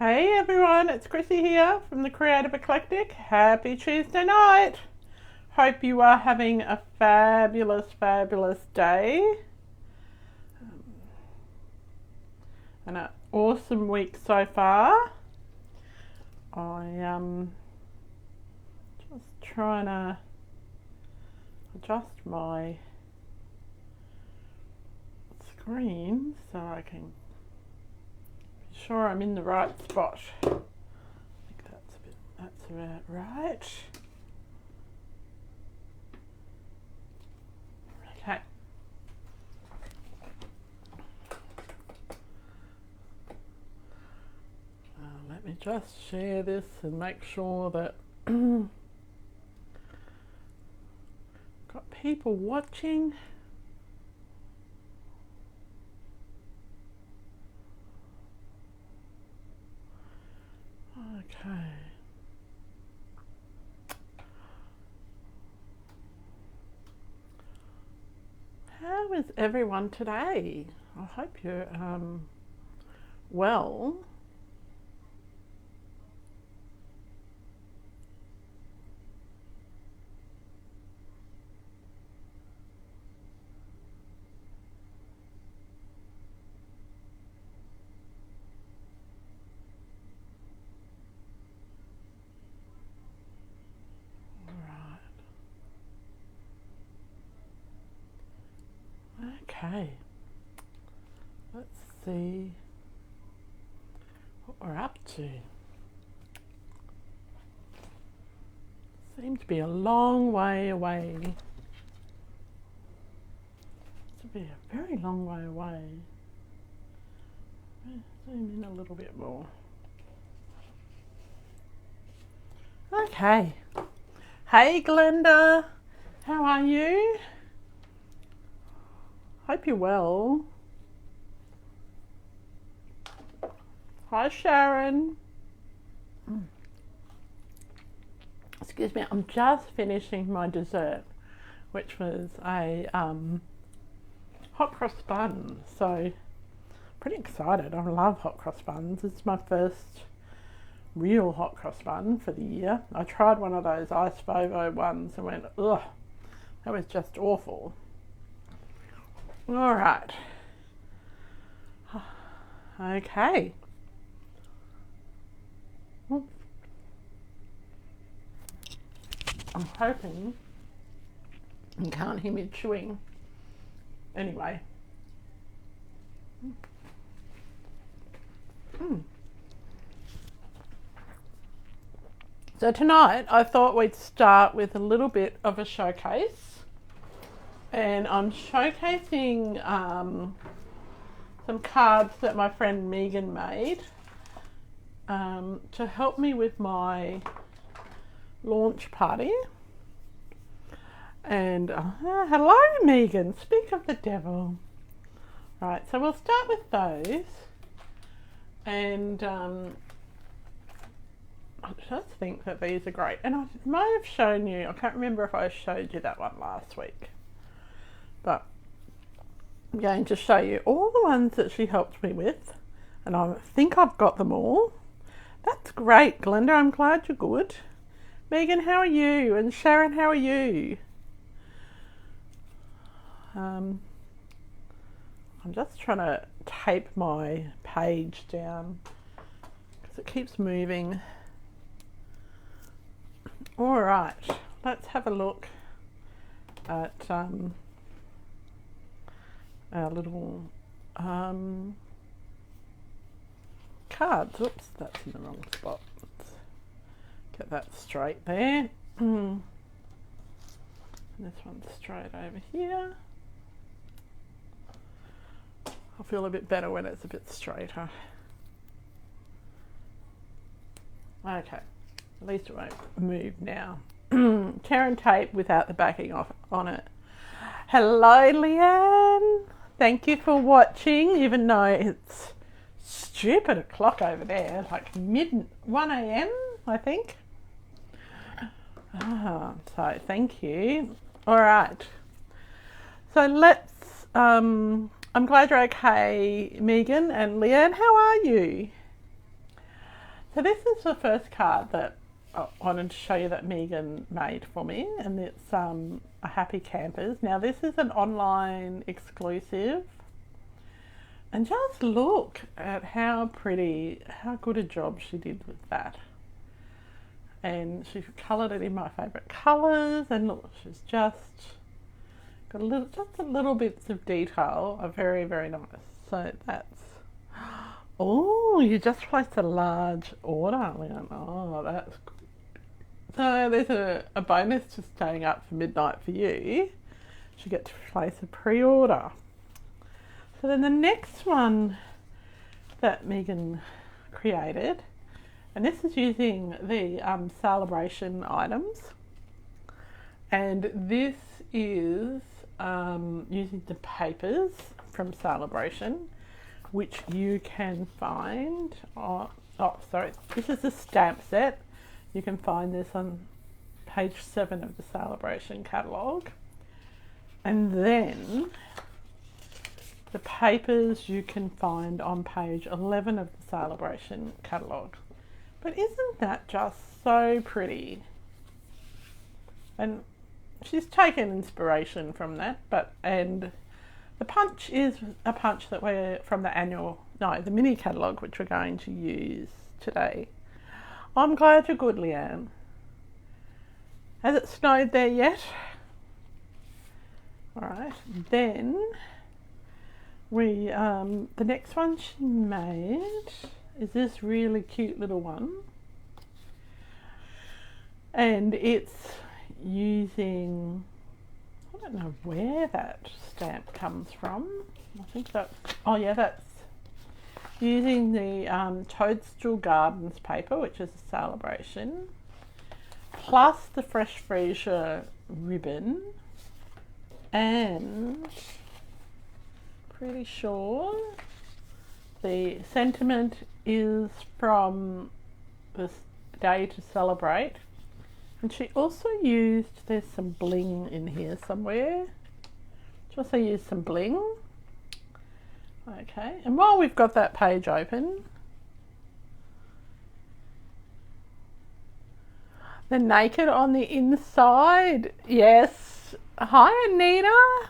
Hey everyone, it's Chrissy here from the Creative Eclectic. Happy Tuesday night. Hope you are having a fabulous day. And an awesome week so far. I just trying to adjust my screen so I can be sure I'm in the right spot. I think that's about right. Okay. Let me just share this and make sure that got people watching. Okay. How is everyone today? I hope you're well. Okay, let's see what we're up to. Seems to be a long way away. Seems to be a very long way away. Zoom in a little bit more. Okay. Hey Glenda, how are you? Hope you're well. Hi Sharon. Excuse me, I'm just finishing my dessert, which was a hot cross bun. So pretty excited. I love hot cross buns. It's my first real hot cross bun for the year. I tried one of those ice Vovo ones and went, ugh, that was just awful. All right. Okay. I'm hoping you can't hear me chewing. Anyway. So tonight I thought we'd start with a little bit of a showcase. And I'm showcasing some cards that my friend Megan made to help me with my launch party. And hello Megan, speak of the devil. Right, so we'll start with those. And I just think that these are great. And I might have shown you, I can't remember if I showed you that one last week. But I'm going to show you all the ones that she helped me with, and I think I've got them all. That's great, Glenda. I'm glad you're good. Megan, how are you? And Sharon, how are you? I'm just trying to tape my page down because it keeps moving. All right, let's have a look at our little cards. Oops, that's in the wrong spot. Let's get that straight there. And this one's straight over here. I'll feel a bit better when it's a bit straighter. Okay, at least it won't move now. Tear and tape without the backing off on it. Hello Leanne, thank you for watching, even though it's stupid o'clock over there, like 1 a.m. I think. So thank you. All right, so let's I'm glad you're okay, Megan and Leanne. How are you? So this is the first card that I wanted to show you that Megan made for me, and it's a Happy Campers. Now this is an online exclusive, and just look at how pretty, how good a job she did with that. And she coloured it in my favourite colours, and look, she's just got a little bits of detail are very, very nice. So that's, oh, you just placed a large order, Leon. Oh, that's good. So there's a bonus to staying up for midnight for you. You get to place a pre-order. So then the next one that Megan created, and this is using the Celebration items, and this is using the papers from Celebration, which you can find this is a stamp set. You can find this on page 7 of the Celebration catalogue. And then the papers you can find on page 11 of the Celebration catalogue. But isn't that just so pretty? And she's taken inspiration from that, and the punch is a punch that we're from the mini catalogue, which we're going to use today. I'm glad you're good, Leanne. Has it snowed there yet? Alright, then the next one she made is this really cute little one. And it's using, I don't know where that stamp comes from. I think that's using the Toadstool Gardens paper, which is a Celebration, plus the Fresh Freesia ribbon, and pretty sure the sentiment is from this day to celebrate. And she also used, there's some bling in here somewhere. She also used some bling. Okay, and while we've got that page open, the naked on the inside. Yes. Hi, Anita.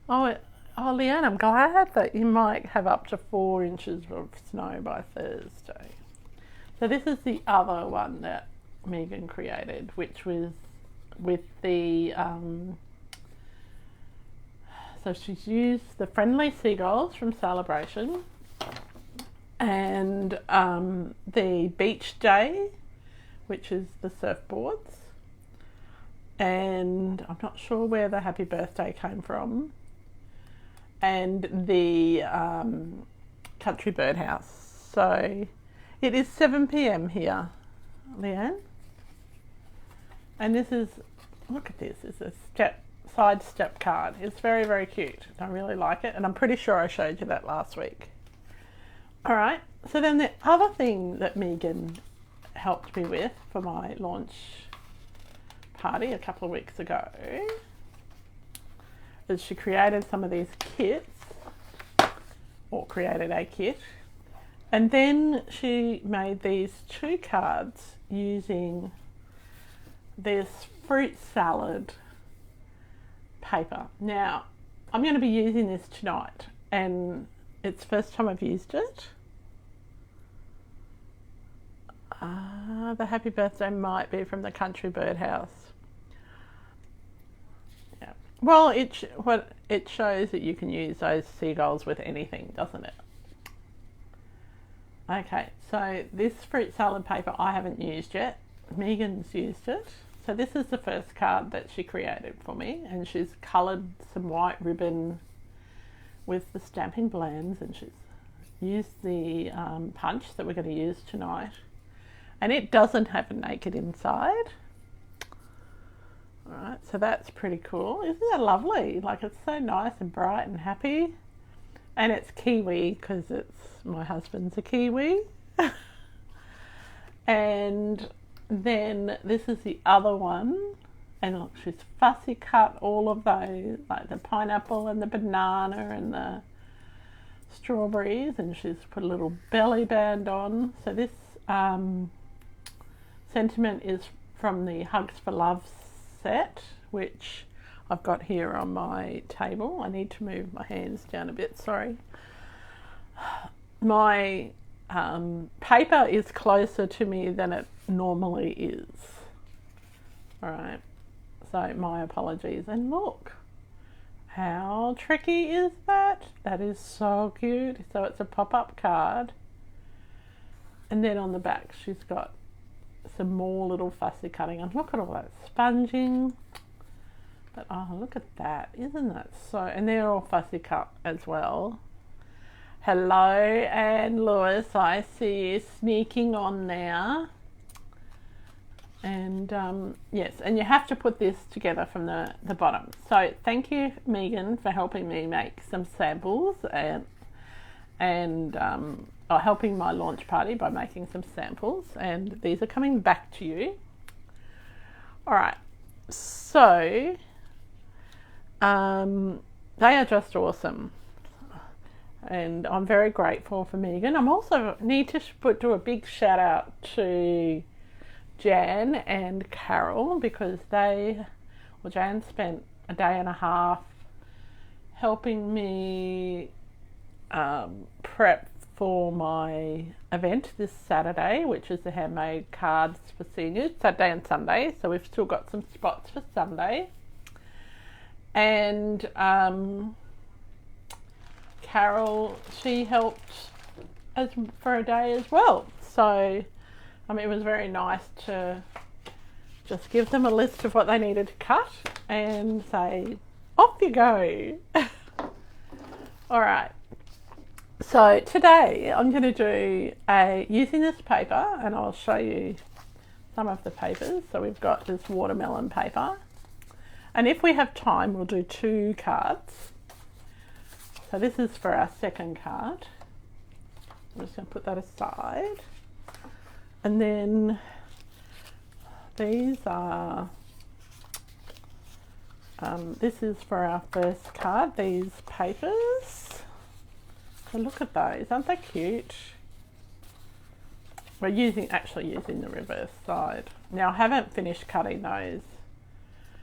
Oh, Leanne, I'm glad that you might have up to 4 inches of snow by Thursday. So this is the other one that Megan created, which was with the so she's used the friendly seagulls from Celebration, and the beach day, which is the surfboards, and I'm not sure where the happy birthday came from, and the country birdhouse. So it is 7 p.m. here, Leanne, and this is, look at this, it's a side step card. It's very, very cute. I really like it, and I'm pretty sure I showed you that last week. All right, so then the other thing that Megan helped me with for my launch party a couple of weeks ago is she created some of these kits, or created a kit, and then she made these 2 cards using this fruit salad paper. Now, I'm going to be using this tonight, and it's the first time I've used it. The happy birthday might be from the country birdhouse. Yeah. Well, it shows that you can use those seagulls with anything, doesn't it? Okay, so this fruit salad paper I haven't used yet. Megan's used it. So this is the first card that she created for me, and she's coloured some white ribbon with the Stampin' Blends, and she's used the punch that we're going to use tonight. And it doesn't have a naked inside. Alright, so that's pretty cool. Isn't that lovely? Like, it's so nice and bright and happy. And it's Kiwi, because my husband's a Kiwi. And then this is the other one, and look, she's fussy cut all of those, like the pineapple and the banana and the strawberries, and she's put a little belly band on. So this sentiment is from the Hugs for Love set, which I've got here on my table. I need to move my hands down a bit, sorry. My paper is closer to me than it normally is. Alright, so my apologies. And look, how tricky is that? That is so cute. So it's a pop-up card. And then on the back she's got some more little fussy cutting. And look at all that sponging. But oh, look at that. Isn't that so? And they're all fussy cut as well. Hello, Anne Lewis. I see you sneaking on now. And yes, and you have to put this together from the bottom. So thank you, Megan, for helping me make some samples and helping my launch party by making some samples. And these are coming back to you. All right, so they are just awesome. And I'm very grateful for Megan. I'm also need to do a big shout out to Jan and Carol, because Jan spent a day and a half helping me prep for my event this Saturday, which is the handmade cards for seniors, Saturday and Sunday. So we've still got some spots for Sunday. And Carol, she helped for a day as well. So it was very nice to just give them a list of what they needed to cut and say, off you go. All right. So today I'm going to do using this paper, and I'll show you some of the papers. So we've got this watermelon paper. And if we have time, we'll do 2 cards. So this is for our second card. I'm just going to put that aside. And then these are, this is for our first card, these papers. So look at those, aren't they cute? We're actually using the reverse side. Now I haven't finished cutting those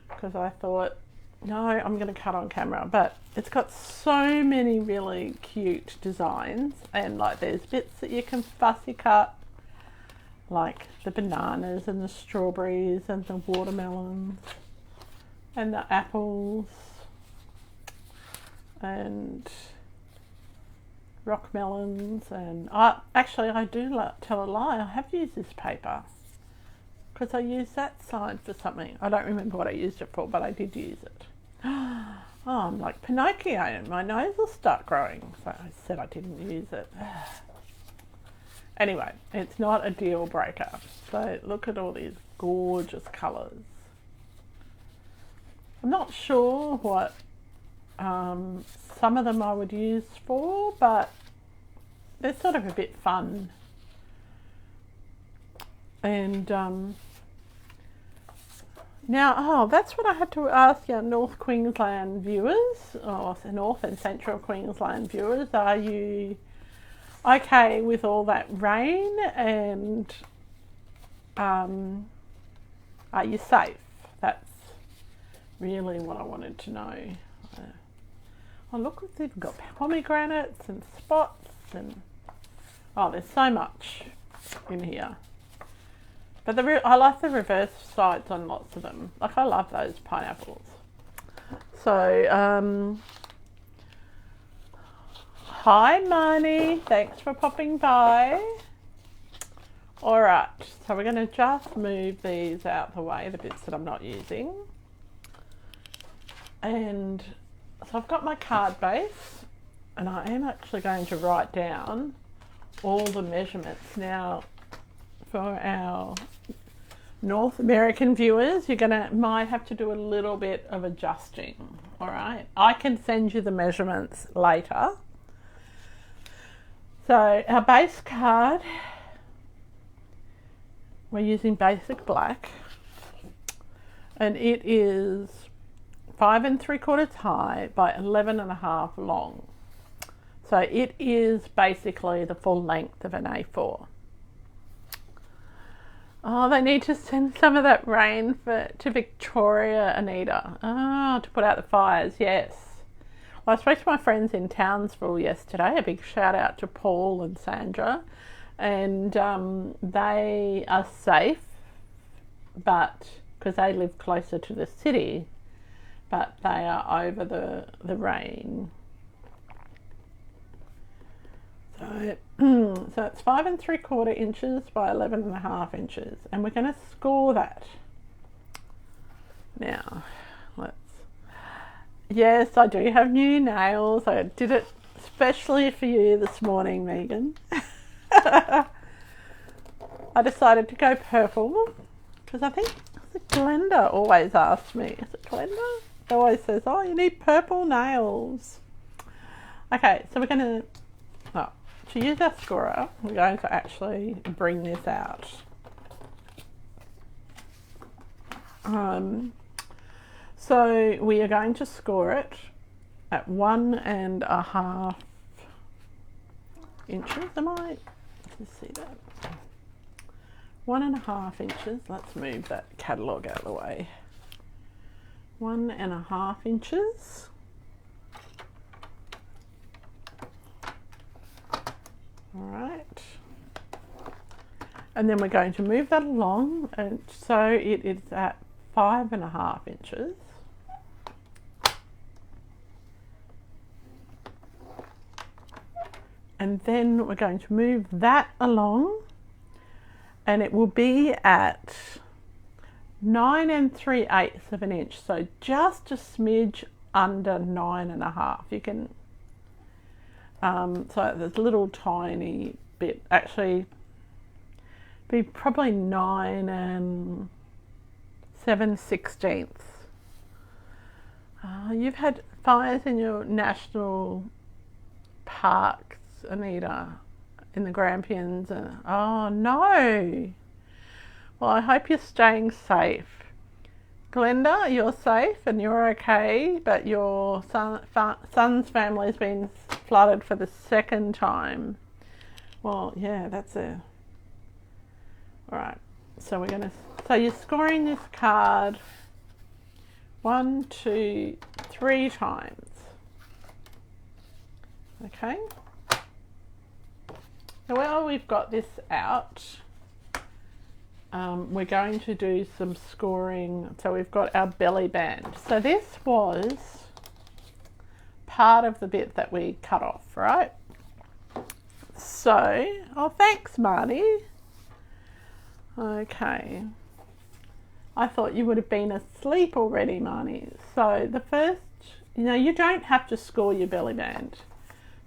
because I thought, no, I'm going to cut on camera, but it's got so many really cute designs, and like there's bits that you can fussy cut, like the bananas and the strawberries and the watermelons and the apples and rock melons. And I do tell a lie, I have used this paper because I used that side for something. I don't remember what I used it for, but I did use it. Oh, I'm like Pinocchio and my nose will start growing. So I said I didn't use it. Anyway, it's not a deal breaker. So look at all these gorgeous colours. I'm not sure what some of them I would use for, but they're sort of a bit fun. And now, that's what I had to ask our North Queensland viewers, or North and Central Queensland viewers. Are you okay with all that rain, and are you safe? That's really what I wanted to know. Oh, look, they've got pomegranates and spots, and oh, there's so much in here. But I like the reverse sides on lots of them. Like, I love those pineapples. So, hi Marnie, thanks for popping by. Alright, so we're going to just move these out the way, the bits that I'm not using. And so I've got my card base, and I am actually going to write down all the measurements. Now, for our North American viewers, might have to do a little bit of adjusting. All right, I can send you the measurements later. So our base card, we're using basic black, and it is 5 3/4 high by 11 1/2 long. So it is basically the full length of an A4. Oh, they need to send some of that rain to Victoria, Anita. Oh, to put out the fires, yes. Well, I spoke to my friends in Townsville yesterday. A big shout out to Paul and Sandra. And they are safe, but because they live closer to the city, but they are over the rain. So, so it's 5 3/4 inches by 11.5 inches, and we're going to score that. Now, yes, I do have new nails. I did it especially for you this morning, Megan. I decided to go purple because I think Glenda always asks me, is it Glenda? She always says, oh, you need purple nails. Okay, so we're going to use our scorer, we're going to actually bring this out. So we are going to score it at 1.5 inches. Let's see that. 1.5 inches. Let's move that catalogue out of the way. 1.5 inches. All right. And then we're going to move that along, and so it is at 5.5 inches. And then we're going to move that along, and it will be at 9 3/8 of an inch, so just a smidge under 9.5. You can, so there's a little tiny bit, actually be probably 9 7/16. You've had fires in your national parks, Anita, in the Grampians. Oh no. Well, I hope you're staying safe. Glenda, you're safe and you're okay, but your son's family's been flooded for the second time. Well, yeah, that's a... Alright, so you're scoring this card 1, 2, 3 times. Okay? Now, while we've got this out, we're going to do some scoring. So we've got our belly band. So this was part of the bit that we cut off, right? So, oh, thanks, Marty. Okay. I thought you would have been asleep already, Marnie. So the first, you don't have to score your belly band.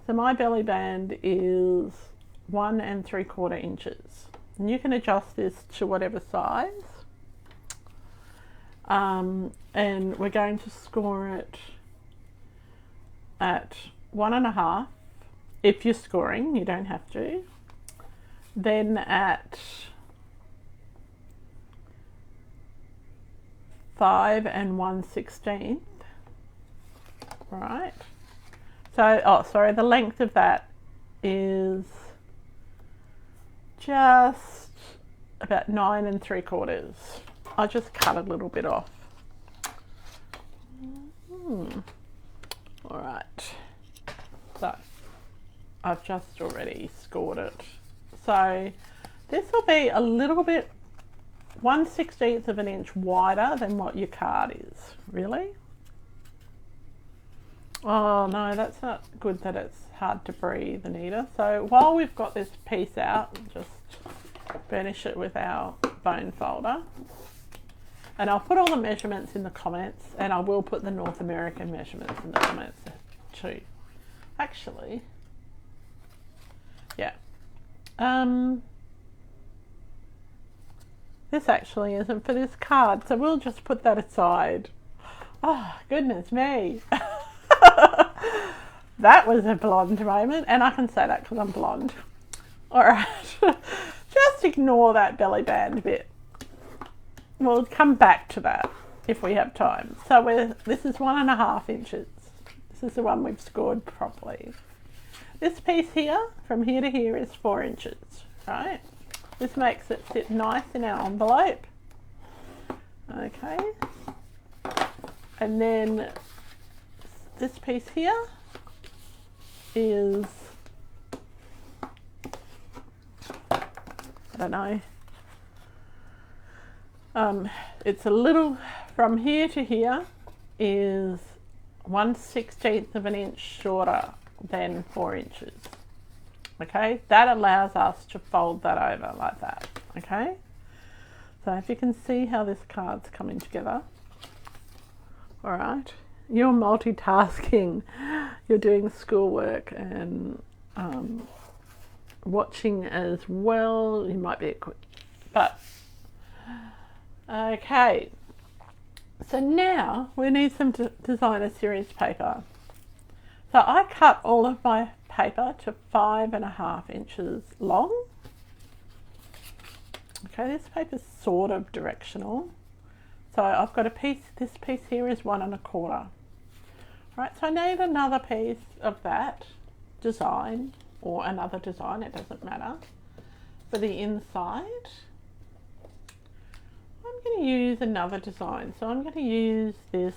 So my belly band is 1 3/4 inches. And you can adjust this to whatever size. And we're going to score it at 1.5. If you're scoring, you don't have to. Then at 5 1/16. Right. So, the length of that is just about 9 3/4. I'll just cut a little bit off. All right. So I've just already scored it. So this will be a little bit 1/16 of an inch wider than what your card is. Really? Oh no, that's not good that it's hard to breathe, Anita. So while we've got this piece out, just burnish it with our bone folder. And I'll put all the measurements in the comments, and I will put the North American measurements in the comments too. Actually, yeah. This actually isn't for this card, so we'll just put that aside. Oh, goodness me. That was a blonde moment, and I can say that because I'm blonde. All right, just ignore that belly band bit. We'll come back to that if we have time. So this is 1.5 inches. This is the one we've scored properly. This piece here, from here to here, is 4 inches, right? This makes it sit nice in our envelope. Okay. And then this piece here is, I don't know, it's a little, from here to here is 1/16 of an inch shorter than 4 inches. Okay, that allows us to fold that over like that. Okay, so if you can see how this card's coming together. All right, you're multitasking, you're doing schoolwork and watching as well. You might be but okay. So now we need some designer series paper. So I cut all of my paper to 5.5 inches long. Okay, this paper's sort of directional. So I've got a piece, this piece here is 1 1/4. Right, so I need another piece of that design, or another design, it doesn't matter, for the inside. I'm going to use another design. So I'm going to use this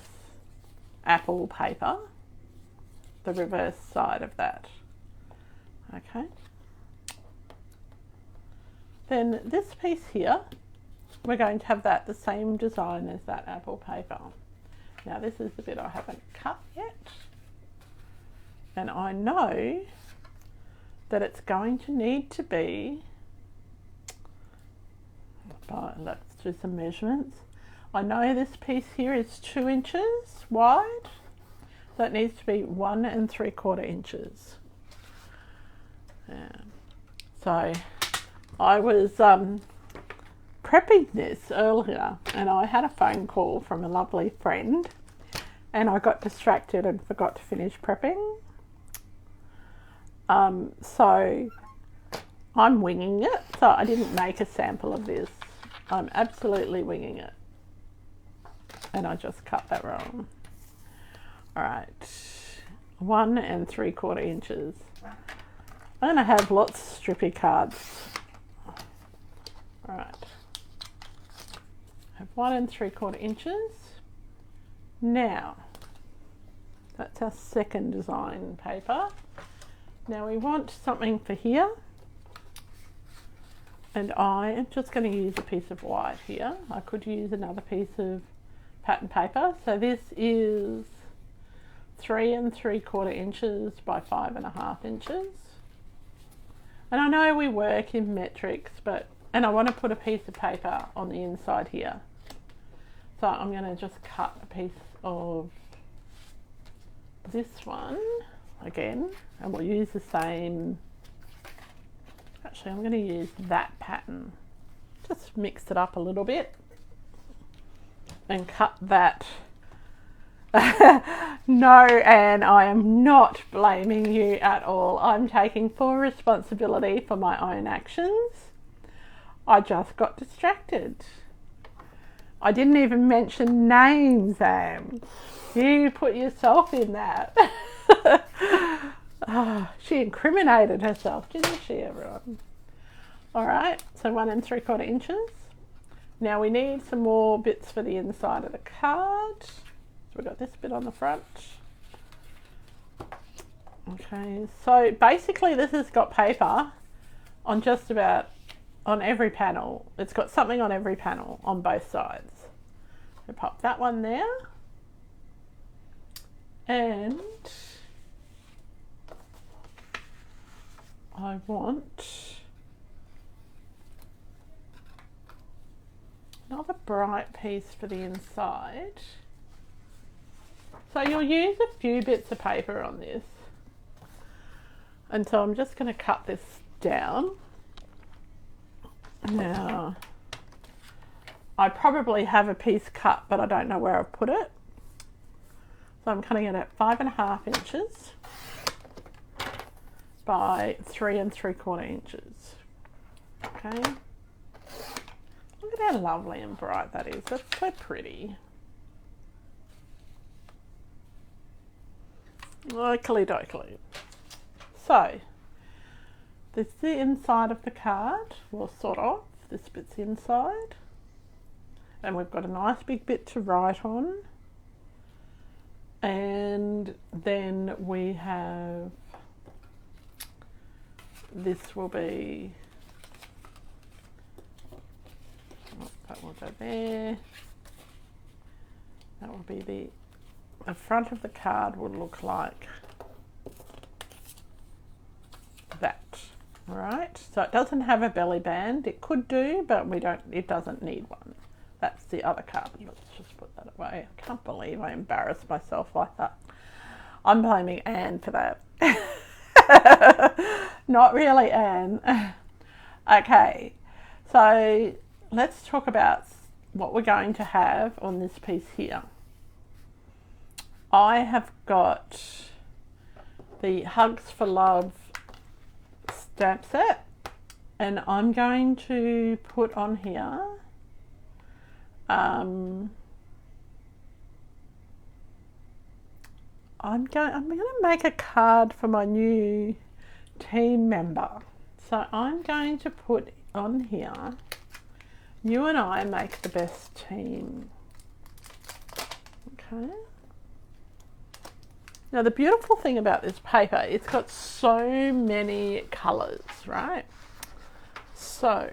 apple paper, the reverse side of that. Okay. Then this piece here, we're going to have that the same design as that apple paper. Now this is the bit I haven't cut yet. And I know that it's going to need to be, let's do some measurements. I know this piece here is 2 inches wide. So it needs to be 1 3/4 inches. Yeah. So I was prepping this earlier and I had a phone call from a lovely friend and I got distracted and forgot to finish prepping. So I'm winging it. So I didn't make a sample of this. I'm absolutely winging it. And I just cut that wrong. All right, 1 3/4 inches. I'm gonna have lots of strippy cards. All right, I have 1 3/4 inches. Now, that's our second design paper. Now we want something for here. And I am just going to use a piece of white here. I could use another piece of pattern paper. So this is 3 3/4 inches by 5.5 inches. And I know we work in metrics, and I want to put a piece of paper on the inside here. So I'm going to just cut a piece of this one again, and we'll use the same. Actually, I'm going to use that pattern. Just mix it up a little bit and cut that. No, Anne, I am not blaming you at all. I'm taking full responsibility for my own actions. I just got distracted. I didn't even mention names, Anne. You put yourself in that. Oh, she incriminated herself, didn't she, everyone? All right, so 1 3/4 inches. Now we need some more bits for the inside of the card. So we've got this bit on the front. Okay, so basically this has got paper on just about, on every panel. It's got something on every panel on both sides. So pop that one there. And I want another bright piece for the inside. So you'll use a few bits of paper on this. And so I'm just going to cut this down. Now, I probably have a piece cut, but I don't know where I've put it. So I'm cutting it at 5.5 inches. By 3 3/4 inches. Okay. Look at how lovely and bright that is. That's so pretty. Oakley dokley. So this is the inside of the card, well, sort of. This bit's inside, and we've got a nice big bit to write on, and then we have, this will be, that will go there, that will be the front of the card will look like that. Right, so it doesn't have a belly band. It could do, but it doesn't need one. That's the other card. Let's just put that away. I can't believe I embarrassed myself like that. I'm blaming Anne for that. Not really Anne. Okay, so let's talk about what we're going to have on this piece here. I have got the Hugs for Love stamp set, and I'm going to put on here I'm going to make a card for my new team member. So I'm going to put on here, you and I make the best team. Okay. Now the beautiful thing about this paper, it's got so many colours, right? So,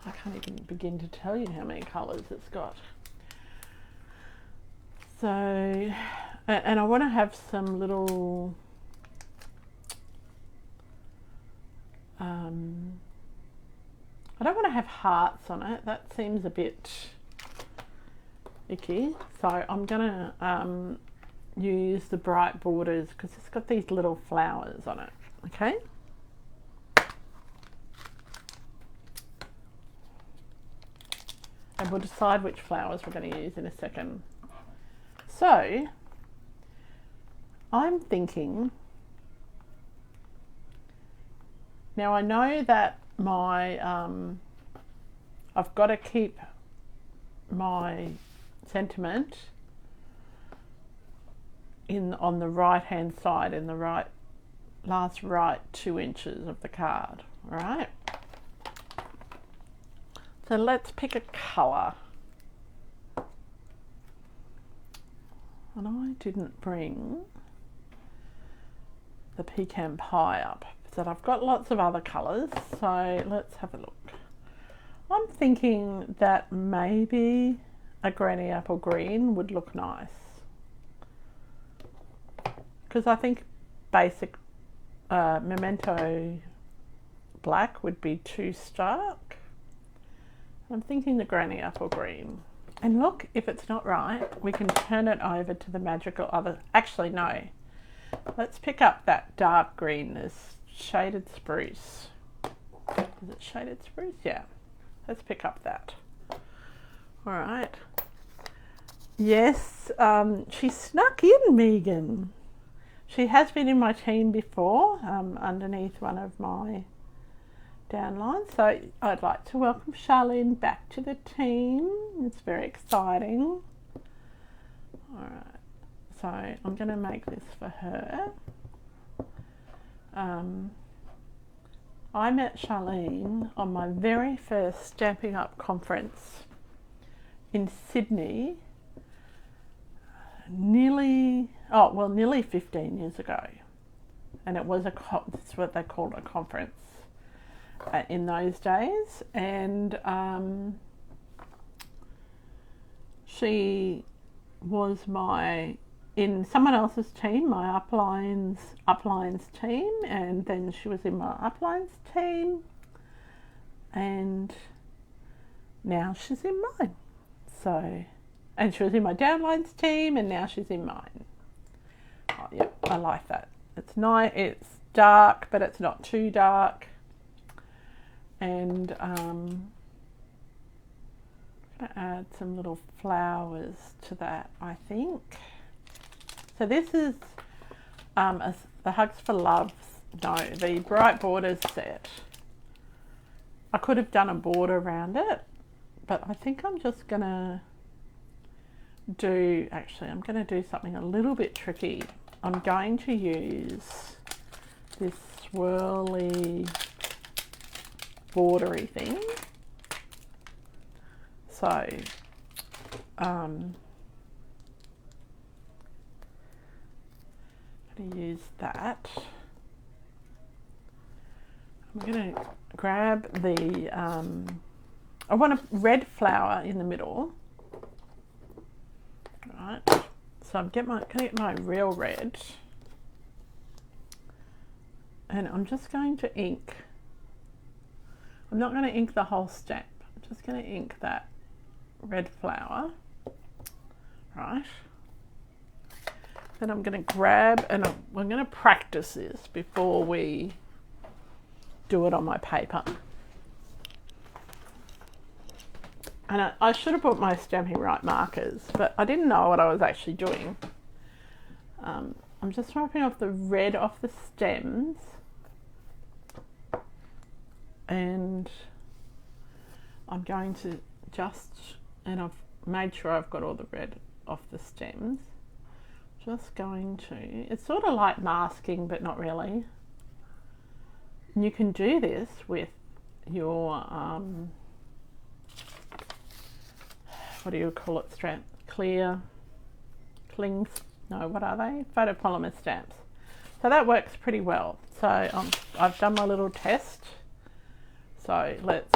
I can't even begin to tell you how many colours it's got. So, and I want to have some little, I don't want to have hearts on it. That seems a bit icky. So I'm going to use the bright borders because it's got these little flowers on it. Okay. And we'll decide which flowers we're going to use in a second. So I'm thinking, now I know that my I've got to keep my sentiment on the right hand side, in the last right 2 inches of the card. All right, so let's pick a colour. And I didn't bring the pecan pie up, but I've got lots of other colours, so let's have a look. I'm thinking that maybe a granny apple green would look nice, because I think basic memento black would be too stark. I'm thinking the granny apple green. And look, if it's not right, we can turn it over to the magical other. Actually, no. Let's pick up that dark green, this shaded spruce. Is it shaded spruce? Yeah. Let's pick up that. All right. Yes, she snuck in, Megan. She has been in my team before, underneath one of my downlines. So I'd like to welcome Charlene back to the team. It's very exciting. All right. So I'm going to make this for her. I met Charlene on my very first Stamping Up conference in Sydney, nearly 15 years ago. And it was it's what they called a conference in those days. And she was in someone else's team, my uplines team, and then she was in my uplines team, and now she's in mine. So, and she was in my downlines team, and now she's in mine. Oh, yep, I like that. It's nice. It's dark, but it's not too dark. And I'm going to add some little flowers to that, I think. So this is the Hugs for Love, the Bright Borders set. I could have done a border around it, but I think I'm just going to I'm going to do something a little bit tricky. I'm going to use this swirly bordery thing. So I'm going to use that. I'm going to grab the, I want a red flower in the middle. Right, so I'm going to get my real red. And I'm just going to ink. I'm not going to ink the whole stamp. I'm just going to ink that red flower. Right. Then I'm going to grab, and we're going to practice this before we do it on my paper. And I should have brought my Stamping Right markers, but I didn't know what I was actually doing. I'm just wiping off the red off the stems, and I'm going to and I've made sure I've got all the red off the stems. Just going to, it's sort of like masking, but not really. And you can do this with your, what do you call it, stamp? Clings, no, what are they? Photopolymer stamps. So that works pretty well. So I've done my little test. So let's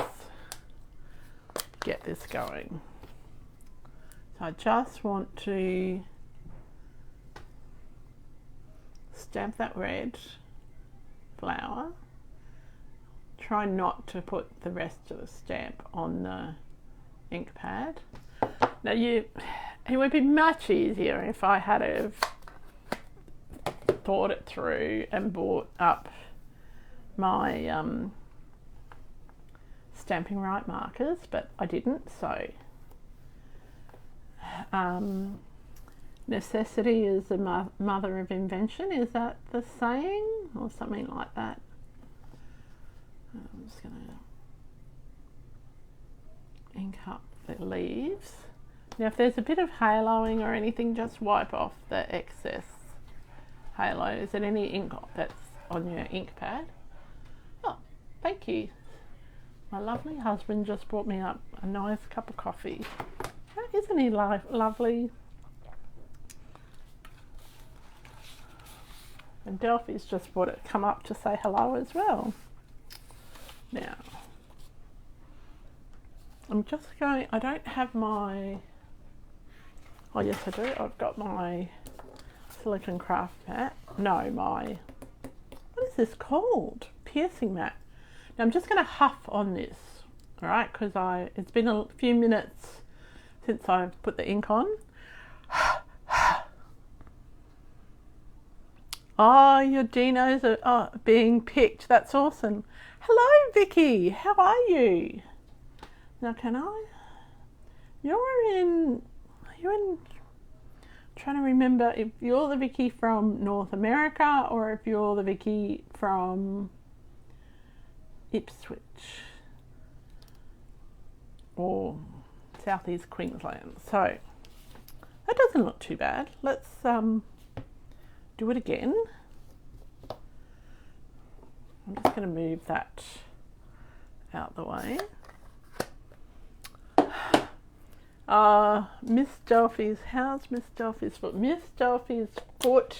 get this going. So I just want to stamp that red flower. Try not to put the rest of the stamp on the ink pad. Now it would be much easier if I had have thought it through and bought up my Stamping Right markers, but I didn't. So necessity is the mother of invention. Is that the saying or something like that? I'm just going to ink up the leaves. Now if there's a bit of haloing or anything, just wipe off the excess halo. Is there any ink that's on your ink pad? Oh, thank you. My lovely husband just brought me up a nice cup of coffee. Isn't he lovely? And Delphi's just come up to say hello as well. Now, I'm just going, I don't have my, oh yes I do, I've got my silicone craft mat. No, what is this called? Piercing mat. Now I'm just going to huff on this, all right, because it's been a few minutes since I've put the ink on. Oh, your dinos are being picked. That's awesome. Hello, Vicky. How are you? Now, you're in, trying to remember if you're the Vicky from North America or if you're the Vicky from Ipswich or Southeast Queensland. So that doesn't look too bad. Let's do it again. I'm just going to move that out the way. Miss Delphi's, how's Miss Delphi's foot? Miss Delphi's foot,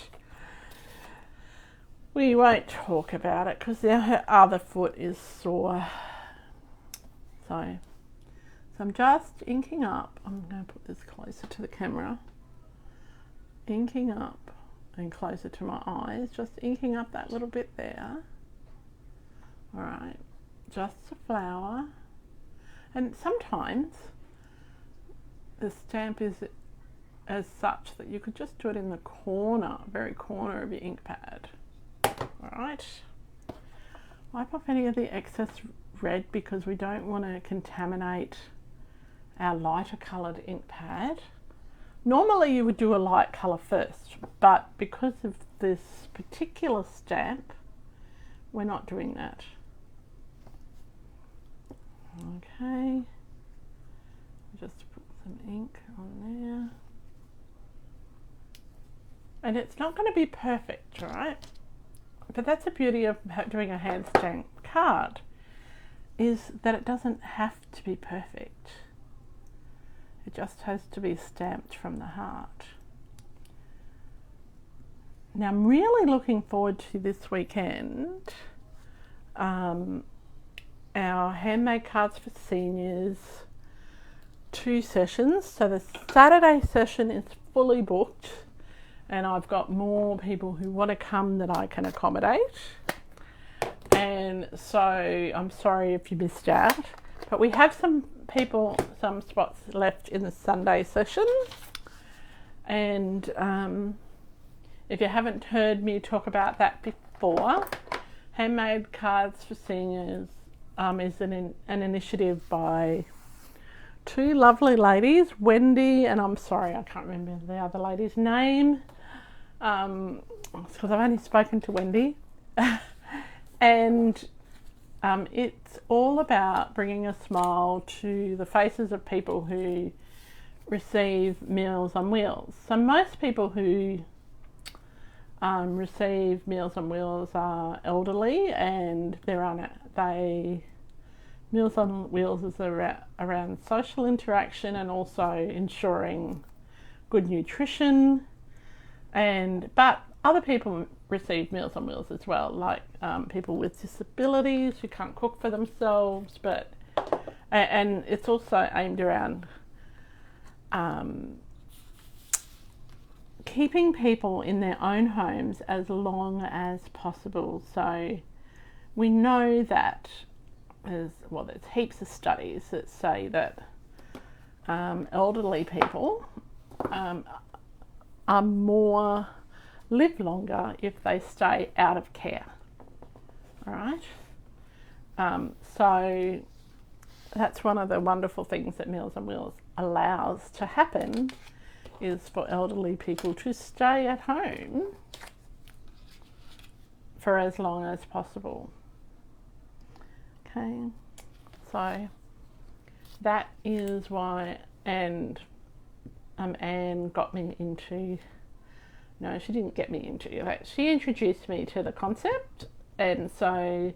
we won't talk about it because her other foot is sore. So I'm just inking up. I'm going to put this closer to the camera. Inking up and closer to my eyes, just inking up that little bit there. All right, just a flower. And sometimes the stamp is as such that you could just do it in the corner, very corner of your ink pad. All right, wipe off any of the excess red because we don't want to contaminate our lighter coloured ink pad. Normally you would do a light colour first, but because of this particular stamp, we're not doing that. Okay, just put some ink on there. And it's not going to be perfect, right? But that's the beauty of doing a hand stamped card, is that it doesn't have to be perfect. It just has to be stamped from the heart. Now I'm really looking forward to this weekend. Our handmade cards for seniors 2 sessions. So the Saturday session is fully booked, and I've got more people who want to come that I can accommodate. And so I'm sorry if you missed out, but we have some spots left in the Sunday session. And if you haven't heard me talk about that before, Handmade Cards for Seniors is an initiative by 2 lovely ladies, Wendy, and I'm sorry, I can't remember the other lady's name, because I've only spoken to Wendy. And it's all about bringing a smile to the faces of people who receive Meals on Wheels. So most people who receive Meals on Wheels are elderly, and Meals on Wheels is around social interaction and also ensuring good nutrition. But other people receive Meals on Wheels as well, like people with disabilities who can't cook for themselves. And it's also aimed around keeping people in their own homes as long as possible. So we know that there's heaps of studies that say that elderly people live longer if they stay out of care. All right. So that's one of the wonderful things that Meals on Wheels allows to happen, is for elderly people to stay at home for as long as possible. Okay, so that is why, and Anne got me into, no, she didn't get me into it, she introduced me to the concept, and so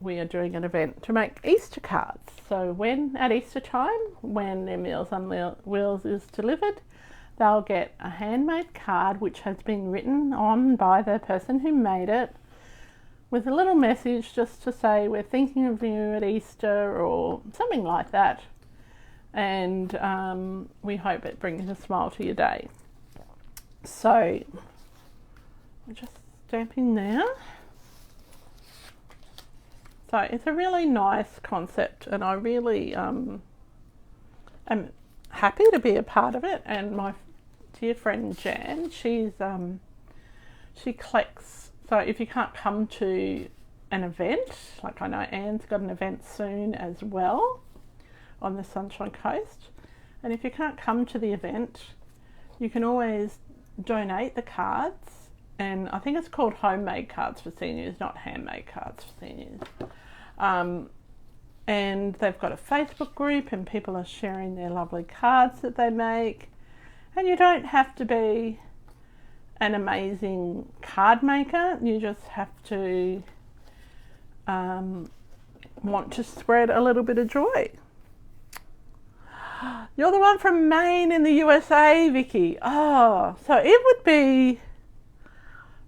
we are doing an event to make Easter cards. So at Easter time, when their Meals on Wheels is delivered, they'll get a handmade card which has been written on by the person who made it, with a little message just to say we're thinking of you at Easter or something like that, and we hope it brings a smile to your day. So I'm just stamping now. So it's a really nice concept, and I really am happy to be a part of it. And my dear friend Jan, she collects. So if you can't come to an event, like I know Anne's got an event soon as well on the Sunshine Coast, and if you can't come to the event, you can always donate the cards, and I think it's called Homemade Cards for Seniors, not Handmade Cards for Seniors. And they've got a Facebook group, and people are sharing their lovely cards that they make, and you don't have to be an amazing card maker, you just have to want to spread a little bit of joy. You're the one from Maine in the USA, Vicky. Oh, so it would be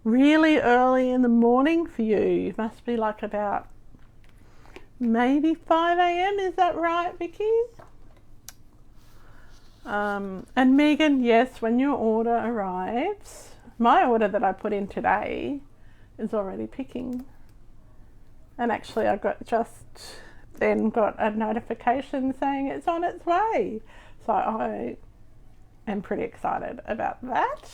really early in the morning for you. It must be like about maybe 5 a.m. Is that right, Vicky? And Megan, yes, when your order arrives, my order that I put in today is already picking. And actually I got a notification saying it's on its way. So I am pretty excited about that.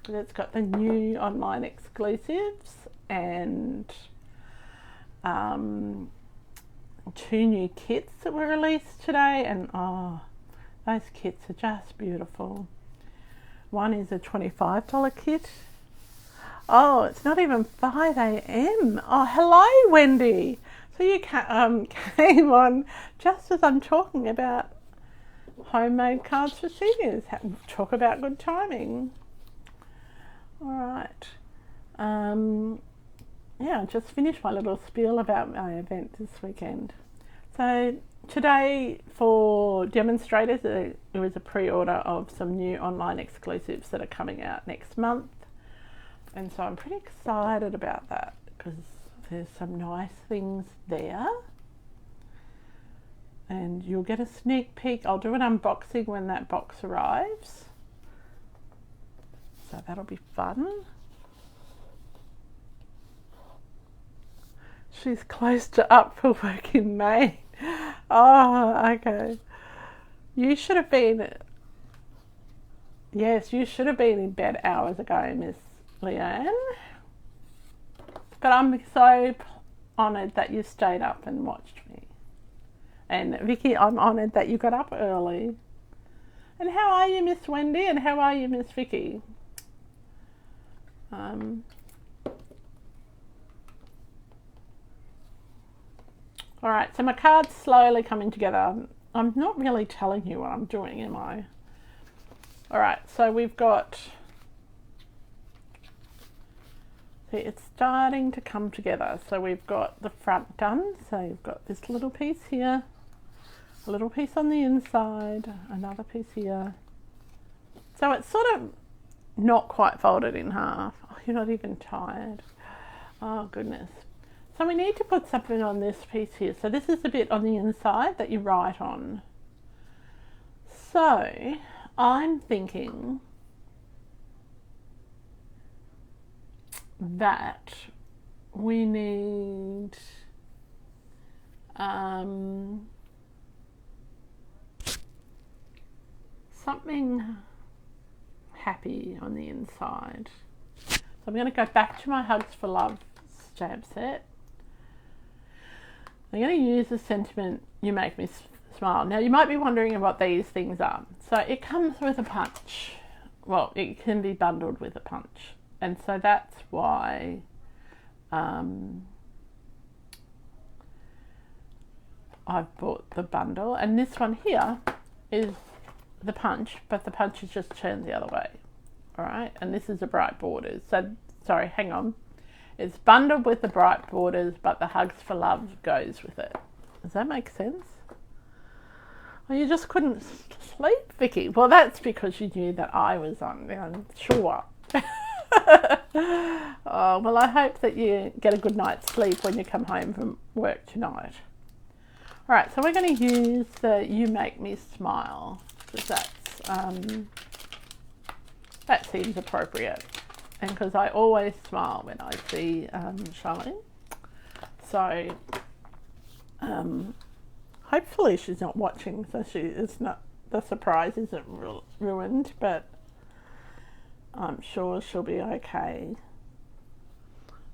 It's got the new online exclusives and 2 new kits that were released today, and those kits are just beautiful. One is a $25 kit. Oh, it's not even 5 a.m. Oh, hello, Wendy. So you came on just as I'm talking about homemade cards for seniors. Talk about good timing. All right. Yeah, I just finished my little spiel about my event this weekend. So today for demonstrators, it was a pre-order of some new online exclusives that are coming out next month. And so I'm pretty excited about that because there's some nice things there. And you'll get a sneak peek. I'll do an unboxing when that box arrives. So that'll be fun. She's close to up for work in May. Oh, okay. You should have been, yes, you should have been in bed hours ago, Miss Leanne. But I'm so honoured that you stayed up and watched me. And Vicky, I'm honoured that you got up early. And how are you, Miss Wendy? And how are you, Miss Vicky? All right, so my card's slowly coming together. I'm not really telling you what I'm doing, am I? All right, so we've got, see, it's starting to come together. So we've got the front done. So you've got this little piece here, a little piece on the inside, another piece here. So it's sort of not quite folded in half. Oh, you're not even tired. Oh, goodness. So we need to put something on this piece here. So this is the bit on the inside that you write on. So I'm thinking that we need something happy on the inside. So I'm going to go back to my Hugs for Love stamp set. I'm going to use the sentiment, "You make me smile." Now you might be wondering what these things are. So it comes with a punch. Well, it can be bundled with a punch. And so that's why I've bought the bundle. And this one here is the punch, but the punch is just turned the other way. All right, and this is the bright borders. So, sorry, hang on. It's bundled with the bright borders, but the Hugs for Love goes with it. Does that make sense? Oh, you just couldn't sleep, Vicky? Well, that's because you knew that I was on. I'm sure. Oh, well, I hope that you get a good night's sleep when you come home from work tonight. All right, so we're going to use the "You Make Me Smile" because that seems appropriate. And because I always smile when I see Charlene. So hopefully she's not watching, so she is not, the surprise isn't ruined, but I'm sure she'll be okay.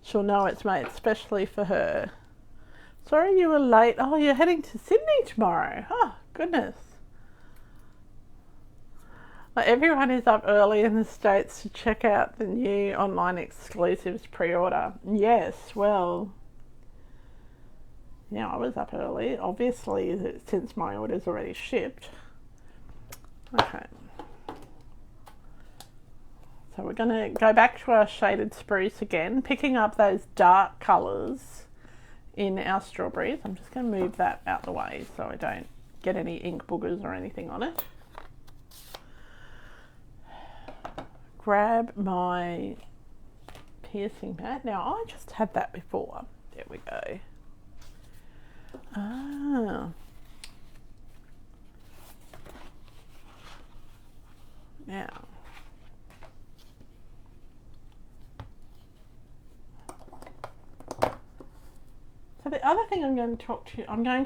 She'll know it's made especially for her. Sorry you were late. Oh, you're heading to Sydney tomorrow. Oh, goodness. Like, everyone is up early in the States to check out the new online exclusives pre-order. Yes, well, yeah, I was up early, obviously, since my order's already shipped. Okay. So we're going to go back to our shaded spruce again, picking up those dark colours in our strawberries. I'm just going to move that out the way so I don't get any ink boogers or anything on it. Grab my piercing mat. Now, I just had that before. There we go. Ah. Now. So the other thing I'm going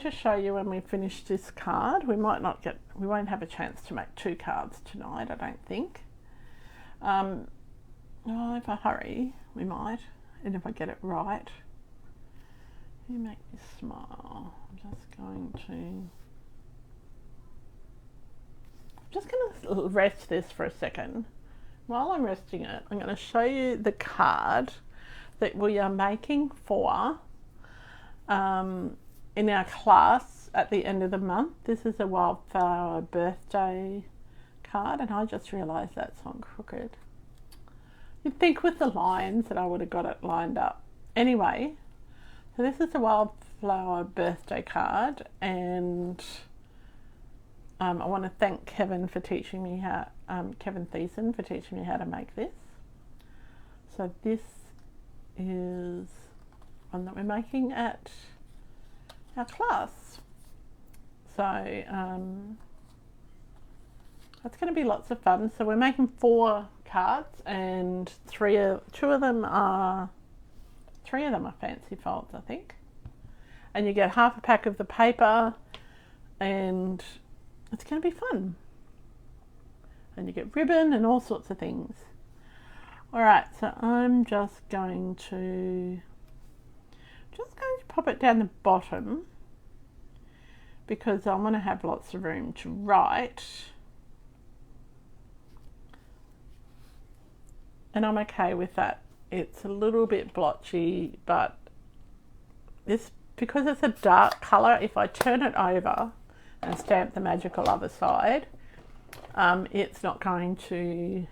to show you when we finish this card. We won't have a chance to make two cards tonight, I don't think. Oh, if I hurry, we might, and if I get it right. You make me smile. I'm just going to rest this for a second. While I'm resting it, I'm going to show you the card that we are making for in our class at the end of the month. This is a wildflower birthday card, and I just realised that's on crooked. You'd think with the lines that I would have got it lined up. Anyway, so this is a wildflower birthday card, and I want to thank Kevin for teaching me how, Kevin Thiessen for teaching me how to make this. So this is one that we're making at our class. So that's going to be lots of fun. So we're making 4 cards, and 3 of them are fancy folds, I think. And you get half a pack of the paper, and it's going to be fun. And you get ribbon and all sorts of things. Alright, so I'm just going to pop it down the bottom because I want to have lots of room to write. And I'm okay with that. It's a little bit blotchy, but this, because it's a dark colour, if I turn it over and stamp the magical other side, it's not going to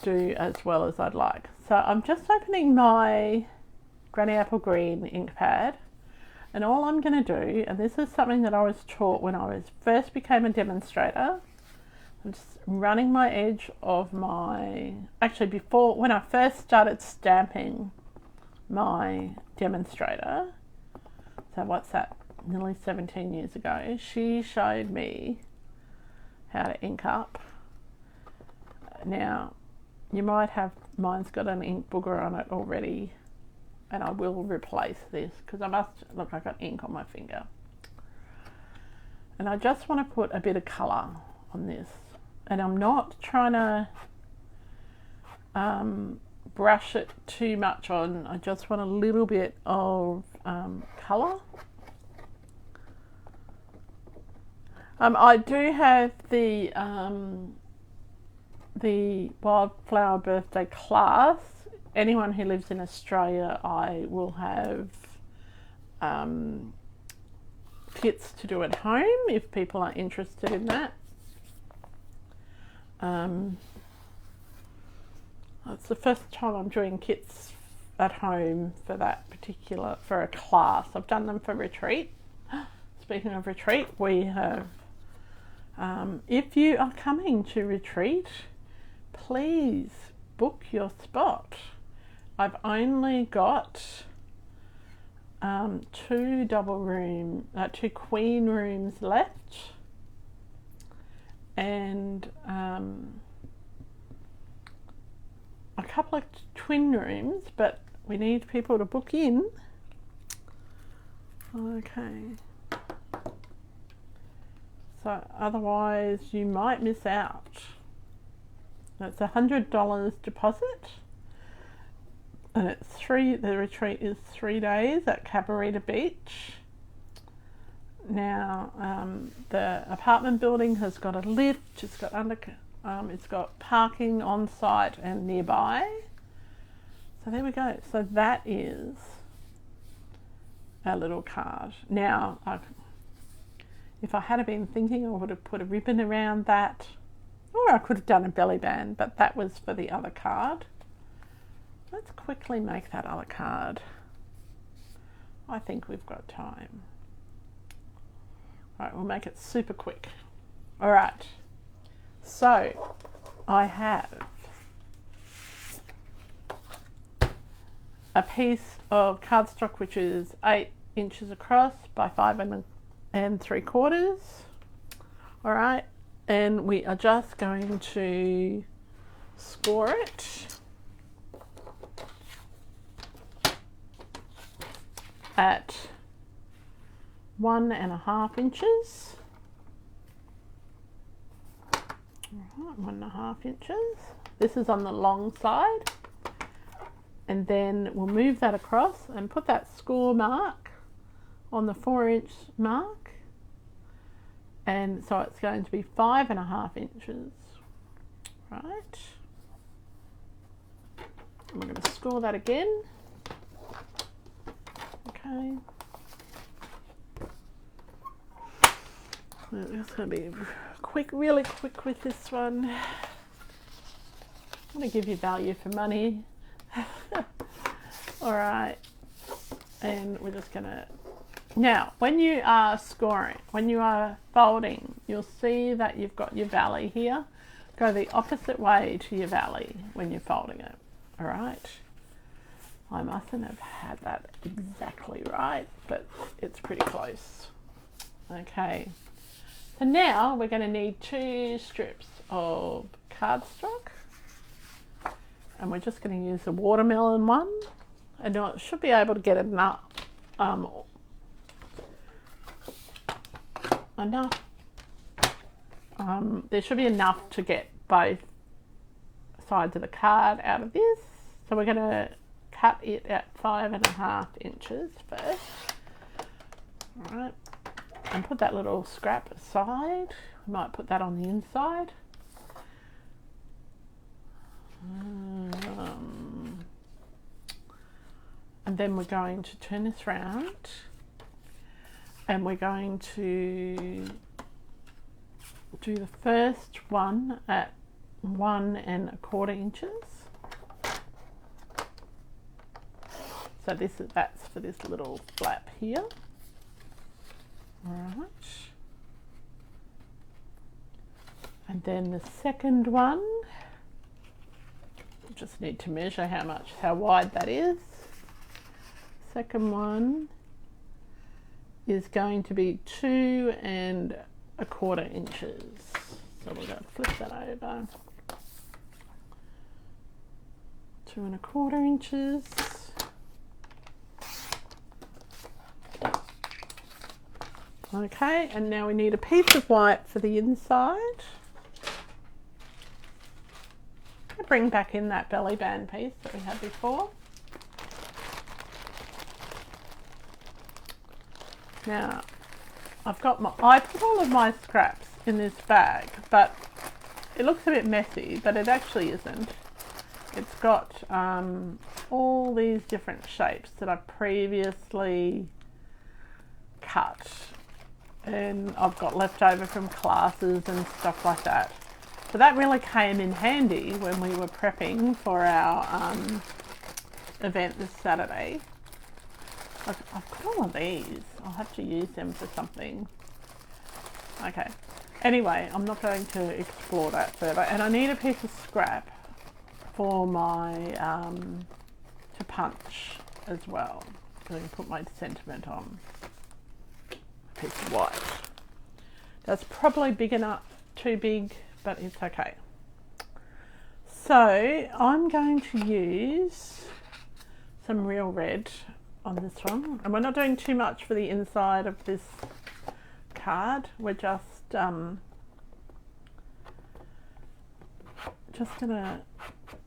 do as well as I'd like. So I'm just opening my Granny Apple Green ink pad, and all I'm going to do, and this is something that I was taught when I first became a demonstrator, I'm just running my edge of my, actually before, when I first started stamping my demonstrator, so what's that, nearly 17 years ago, she showed me how to ink up. Now, you might have, mine's got an ink booger on it already, and I will replace this because I must, look, I've got ink on my finger. And I just want to put a bit of colour on this. And I'm not trying to brush it too much on. I just want a little bit of colour. I do have the Wildflower Birthday class. Anyone who lives in Australia, I will have kits to do at home if people are interested in that. It's the first time I'm doing kits at home for that particular, for a class. I've done them for retreat. Speaking of retreat, we have, if you are coming to retreat, please book your spot. I've only got 2 queen rooms left, and a couple of twin rooms, but we need people to book in. Okay. So otherwise you might miss out. It's $100 deposit, and it's the retreat is 3 days at Cabarita Beach. Now, the apartment building has got a lift, it's got parking on site and nearby. So there we go. So that is our little card. Now, if I had been thinking, I would have put a ribbon around that, or I could have done a belly band, but that was for the other card. Let's quickly make that other card. I think we've got time. All right, we'll make it super quick. All right, so I have a piece of cardstock which is 8 inches across by 5 3/4. All right, and we are just going to score it at 1.5 inches. All right, 1.5 inches. This is on the long side, and then we'll move that across and put that score mark on the 4-inch mark, and so it's going to be 5.5 inches. Right, and we're going to score that again. Okay. I'm just going to be quick, really quick with this one. I'm going to give you value for money. All right, and we're just going to... Now, when you are scoring, when you are folding, you'll see that you've got your valley here. Go the opposite way to your valley when you're folding it. All right. I mustn't have had that exactly right, but it's pretty close. Okay. So now we're going to need 2 strips of cardstock. And we're just going to use the watermelon one. And I should be able to get enough. There should be enough to get both sides of the card out of this. So we're going to cut it at 5.5 inches first. All right, and put that little scrap aside. We might put that on the inside. And then we're going to turn this round, and we're going to do the first one at 1.25 inches. So that's for this little flap here. All right. And then the second one, you just need to measure how wide that is. Second one is going to be 2.25 inches. So we're going to flip that over. 2.25 inches. Okay, and now we need a piece of white for the inside. I'll bring back in that belly band piece that we had before. Now, I put all of my scraps in this bag, but it looks a bit messy, but it actually isn't. It's got all these different shapes that I previously cut, and I've got leftover from classes and stuff like that. So that really came in handy when we were prepping for our event this Saturday. I've got all of these. I'll have to use them for something. Okay. Anyway, I'm not going to explore that further. And I need a piece of scrap for my to punch as well. So I can put my sentiment on. A piece of white. That's probably big enough, too big, but it's okay. So I'm going to use some real red on this one, and we're not doing too much for the inside of this card. We're just gonna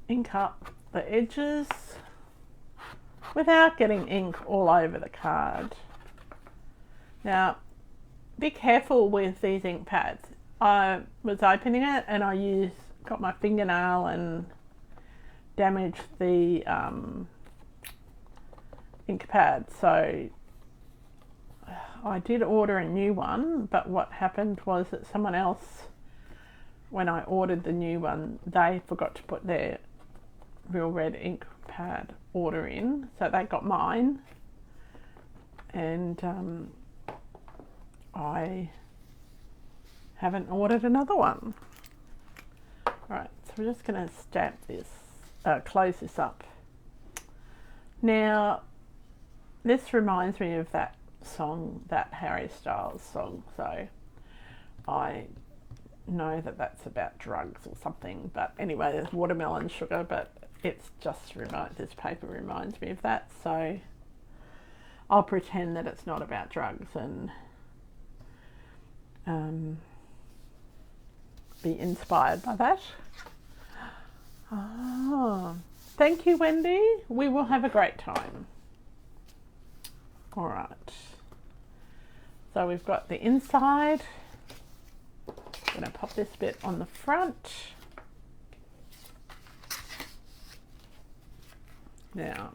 ink up the edges without getting ink all over the card. Now, be careful with these ink pads. I was opening it and I got my fingernail and damaged the ink pad, so I did order a new one, but what happened was that someone else, when I ordered the new one, they forgot to put their real red ink pad order in, so they got mine, and I haven't ordered another one. Alright, so we're just going to stamp this, close this up. Now, this reminds me of that song, that Harry Styles song, so I know that that's about drugs or something, but anyway, there's watermelon sugar, but it's just this paper reminds me of that, so I'll pretend that it's not about drugs and be inspired by that. Oh, thank you, Wendy. We will have a great time. All right. So we've got the inside. I'm going to pop this bit on the front. Now,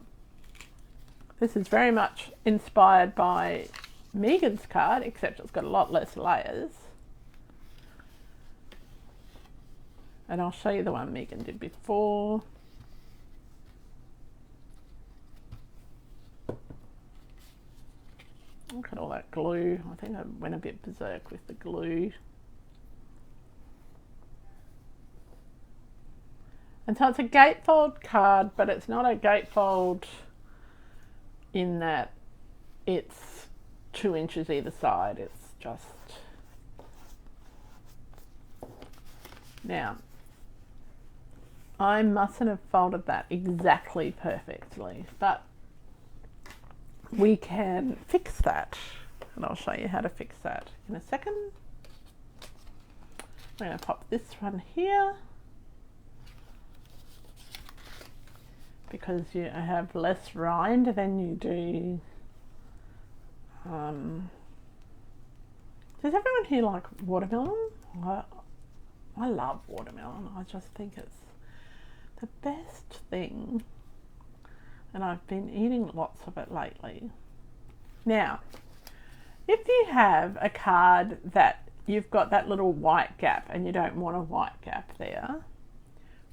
this is very much inspired by Megan's card, except it's got a lot less layers. And I'll show you the one Megan did before. Look at all that glue. I think I went a bit berserk with the glue. And so it's a gatefold card, but it's not a gatefold in that it's 2 inches either side. It's just... Now, I mustn't have folded that exactly perfectly, but we can fix that. And I'll show you how to fix that in a second. I'm going to pop this one here, because you have less rind than you do. Does everyone here like watermelon? I love watermelon. I just think it's the best thing, and I've been eating lots of it lately. Now, if you have a card that you've got that little white gap and you don't want a white gap there,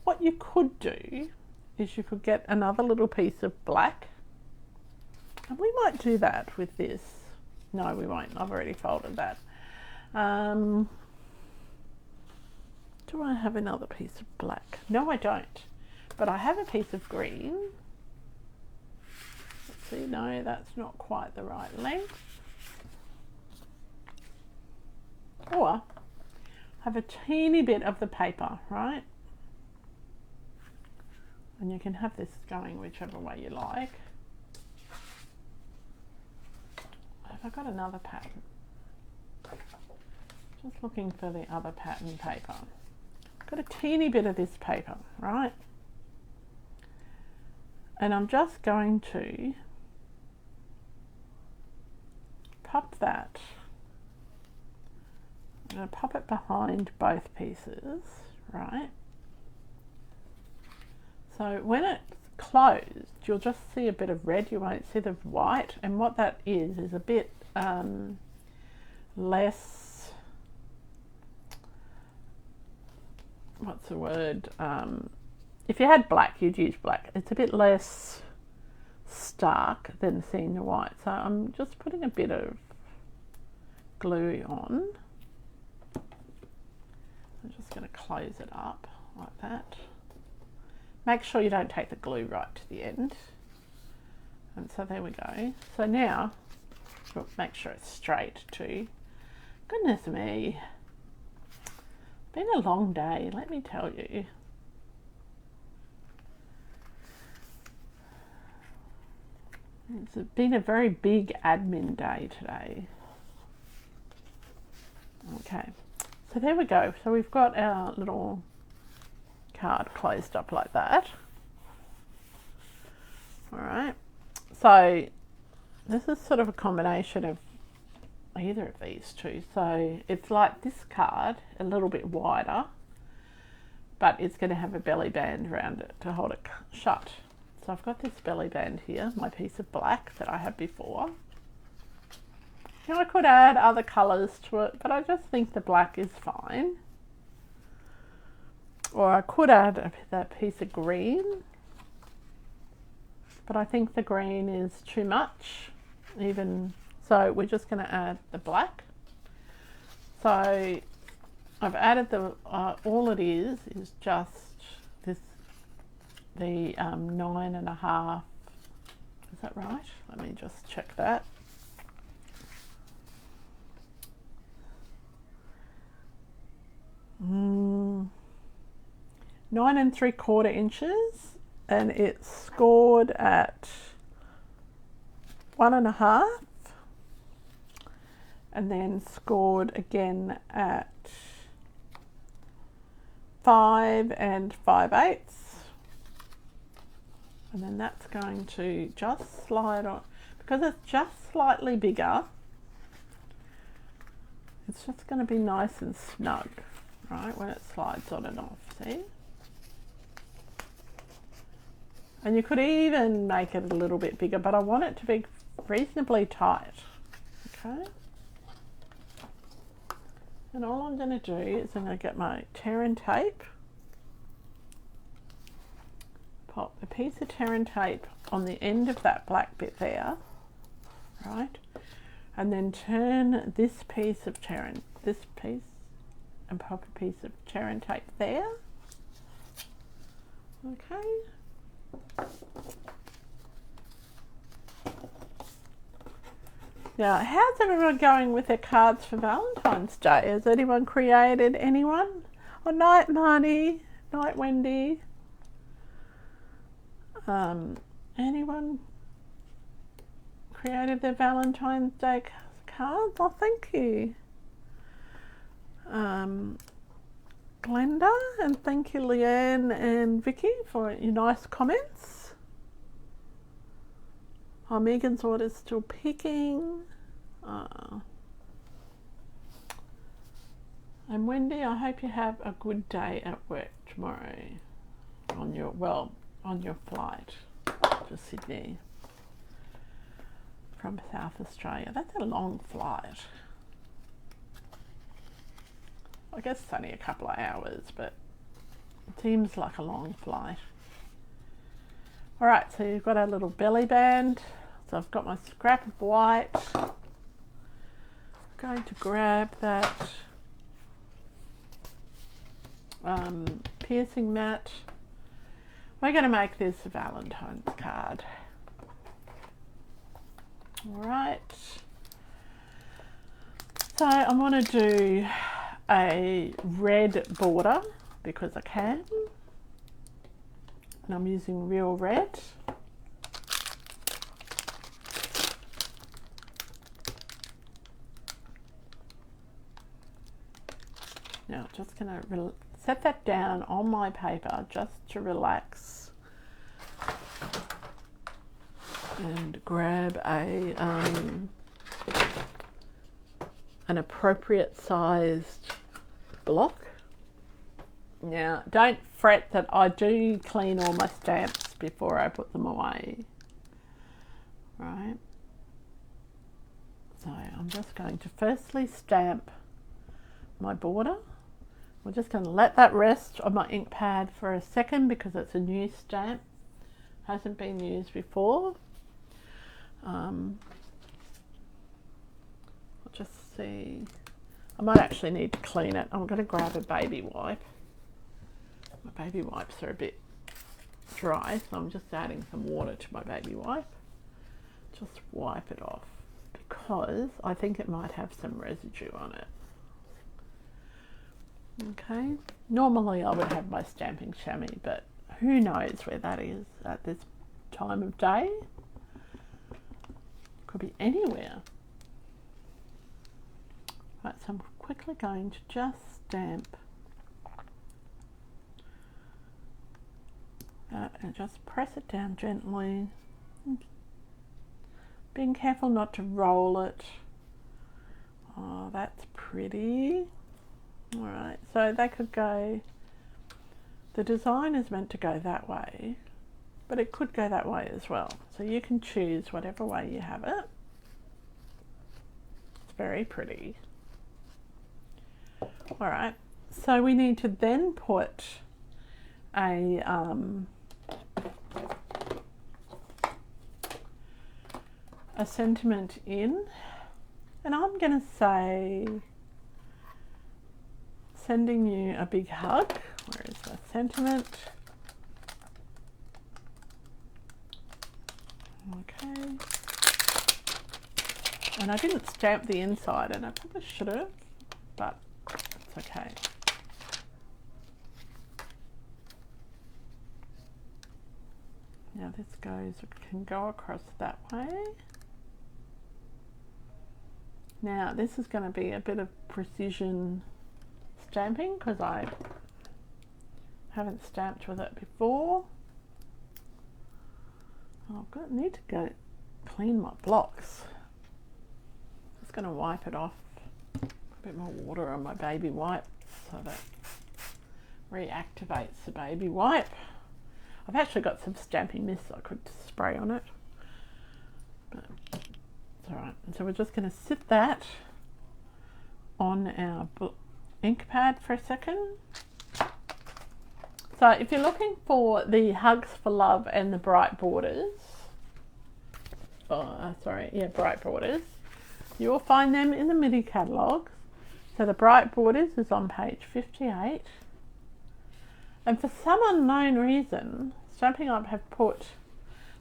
what you could do is you could get another little piece of black, and we might do that with this. No, we won't. I've already folded that. Do I have another piece of black? No, I don't. But I have a piece of green. Let's see. No, that's not quite the right length. Or have a teeny bit of the paper, right? And you can have this going whichever way you like. Have I got another pattern? Just looking for the other pattern paper. Got a teeny bit of this paper, right? And I'm just going to pop that. I'm going to pop it behind both pieces, right? So when it's closed, you'll just see a bit of red, you won't see the white, and what that is a bit less, what's the word, if you had black, you'd use black. It's a bit less stark than seeing the white. So I'm just putting a bit of glue on. I'm just going to close it up like that. Make sure you don't take the glue right to the end. And so there we go. So now, we'll make sure it's straight too. Goodness me. Been a long day, let me tell you. It's been a very big admin day today. Okay, so there we go. So we've got our little card closed up like that. All right, so this is sort of a combination of either of these two. So it's like this card, a little bit wider, but it's going to have a belly band around it to hold it shut. So I've got this belly band here, my piece of black that I had before. Now I could add other colours to it, but I just think the black is fine. Or I could add that piece of green, but I think the green is too much, even so we're just going to add the black. So I've added the, all it is just this, the 9.5, is that right? Let me just check that. Mm, 9 3/4 inches, and it's scored at 1.5, and then scored again at 5 5/8, and then that's going to just slide on, because it's just slightly bigger, it's just going to be nice and snug, right, when it slides on and off, see? And you could even make it a little bit bigger, but I want it to be reasonably tight, okay? And all I'm going to do is I'm going to get my tear and tape, pop a piece of Terran tape on the end of that black bit there, right? And then turn this piece of Terran, and pop a piece of Terran tape there. Okay. Now, how's everyone going with their cards for Valentine's Day? Has anyone created anyone? Oh, night, Marnie. Night, Wendy. Anyone created their Valentine's Day cards? Oh, thank you. Glenda, and thank you, Leanne and Vicky, for your nice comments. Oh, Megan's order's still picking. And Wendy, I hope you have a good day at work tomorrow on your flight to Sydney from South Australia. That's a long flight. I guess it's only a couple of hours, but it seems like a long flight. All right, so you've got our little belly band. So I've got my scrap of white. I'm going to grab that piercing mat. We're going to make this a Valentine's card. All right. So I want to do a red border because I can. And I'm using real red. Now, just going to set that down on my paper just to relax and grab an appropriate sized block. Now, don't fret that I do clean all my stamps before I put them away, right? So I'm just going to firstly stamp my border. We're just going to let that rest on my ink pad for a second because it's a new stamp, hasn't been used before. I'll just see, I might actually need to clean it. I'm going to grab a baby wipe. My baby wipes are a bit dry, so I'm just adding some water to my baby wipe. Just wipe it off because I think it might have some residue on it. Okay, normally I would have my stamping chamois, but who knows where that is at this time of day. Could be anywhere. Right, so I'm quickly going to just stamp that and just press it down gently. Being careful not to roll it. Oh, that's pretty. All right, so they could go, the design is meant to go that way, but it could go that way as well. So you can choose whatever way you have it. It's very pretty. All right, so we need to then put a sentiment in, and I'm going to say, sending you a big hug. Where is the sentiment? Okay. And I didn't stamp the inside, and I probably should have, but it's okay. Now this can go across that way. Now this is going to be a bit of precision stamping because I haven't stamped with it before. Need to go clean my blocks. Just going to wipe it off. A bit more water on my baby wipe so that reactivates the baby wipe. I've actually got some stamping mist I could spray on it, but it's all right. And so we're just going to sit that on our ink pad for a second. So So if you're looking for the Hugs for Love and the Bright Borders, Bright Borders, you will find them in the mini catalogue. So the Bright Borders is on page 58. And for some unknown reason, Stampin' Up have put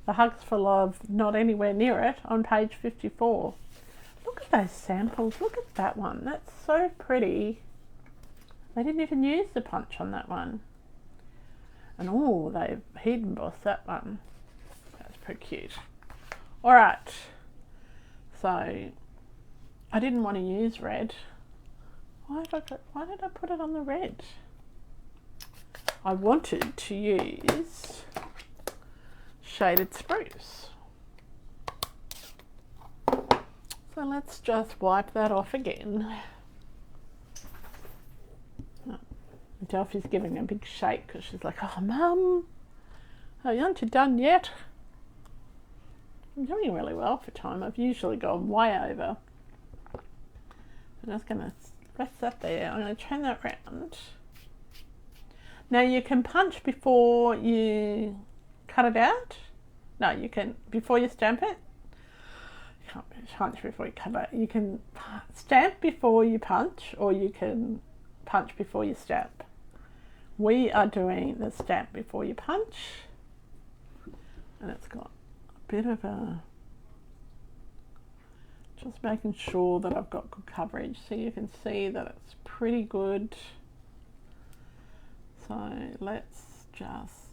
the Hugs for Love not anywhere near it on page 54. Look at those samples. Look at that one. That's so pretty. They didn't even use the punch on that one. And oh, they've heat embossed that one. That's pretty cute. Alright. So, I didn't want to use red. Why did I put it on the red? I wanted to use Shaded Spruce. So let's just wipe that off again. Delphi's giving a big shake because she's like, oh Mum, aren't you done yet? I'm doing really well for time. I've usually gone way over. I'm just going to rest that there. I'm going to turn that round. Now you can punch before you cut it out. No, you can, before you stamp it. You can't punch before you cut it. You can stamp before you punch, or you can punch before you stamp. We are doing the stamp before you punch, and it's got a bit of a, just making sure that I've got good coverage, so you can see that it's pretty good. So let's just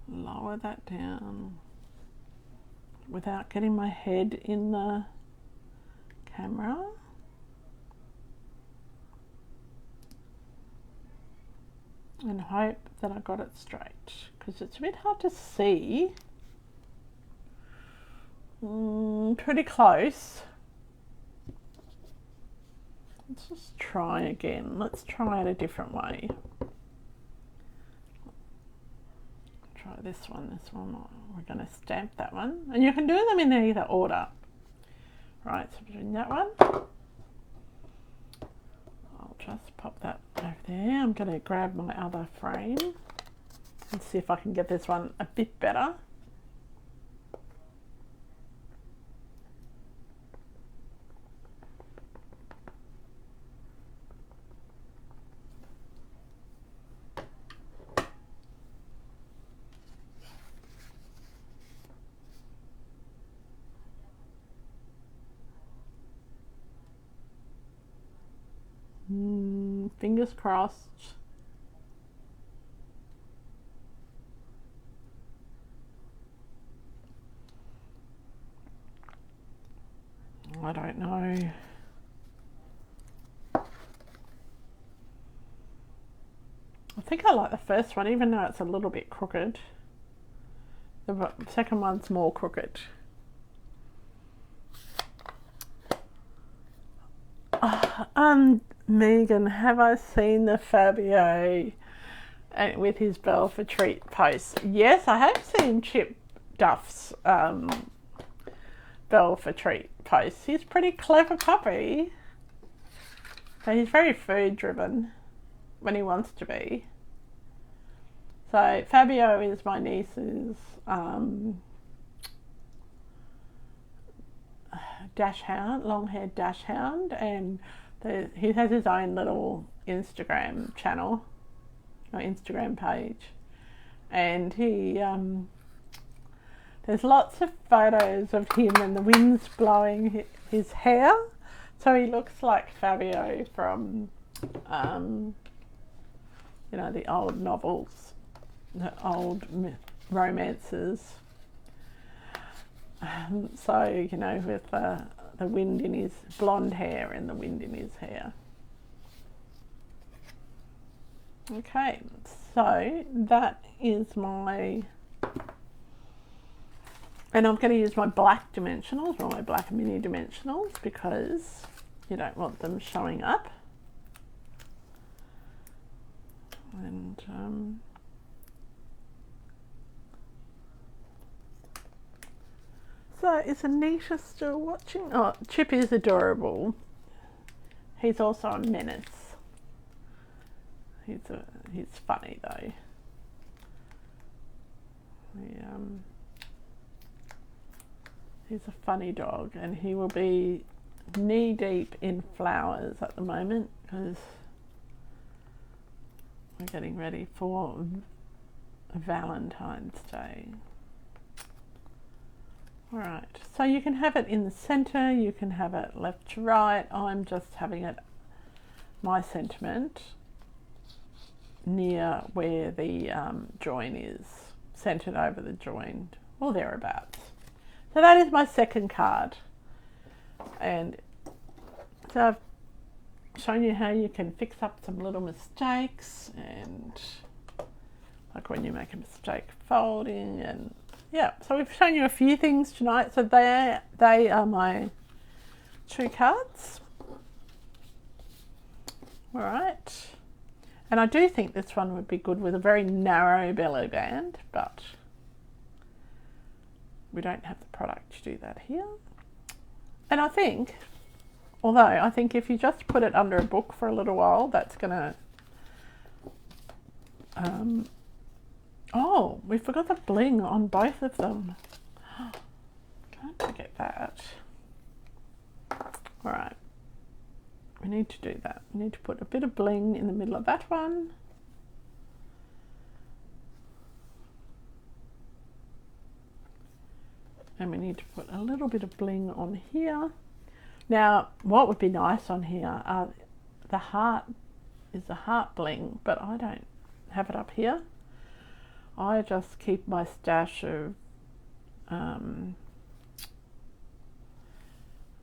lower that down without getting my head in the camera. And hope that I got it straight, because it's a bit hard to see. Pretty close. Let's just try again. Let's try it a different way. Try this one. We're going to stamp that one. And you can do them in either order. Right, so we're doing that one. I'll just pop that over there. I'm going to grab my other frame and see if I can get this one a bit better. Fingers crossed. I don't know. I think I like the first one, even though it's a little bit crooked. The second one's more crooked. Megan, have I seen the Fabio with his Belle for Treat post? Yes, I have seen Chip Duff's Belle for Treat post. He's a pretty clever puppy. So he's very food driven when he wants to be. So Fabio is my niece's dachshund, long-haired dachshund, and he has his own little Instagram channel, or Instagram page, and he there's lots of photos of him and the wind's blowing his hair, so he looks like Fabio from you know, the old novels, the old romances. So, you know, with the wind in his blonde hair and the wind in his hair. Okay, so that is my, and I'm going to use my black dimensionals, or my black mini dimensionals, because you don't want them showing up. And so is Anita still watching? Oh, Chip is adorable. He's also a menace. He's funny though. He's a funny dog, and he will be knee deep in flowers at the moment because we're getting ready for Valentine's Day. Alright, so you can have it in the centre, you can have it left to right. I'm just having it, my sentiment, near where the join is, centred over the join, or thereabouts. So that is my second card. And so I've shown you how you can fix up some little mistakes, and like when you make a mistake folding, and yeah, so we've shown you a few things tonight. So they are my 2 cards. All right. And I do think this one would be good with a very narrow belly band, but we don't have the product to do that here. And I think, although I think if you just put it under a book for a little while, that's gonna, oh, we forgot the bling on both of them. Can't forget that. All right, we need to do that. We need to put a bit of bling in the middle of that one. And we need to put a little bit of bling on here. Now, what would be nice on here, the heart is the heart bling, but I don't have it up here. I just keep my stash of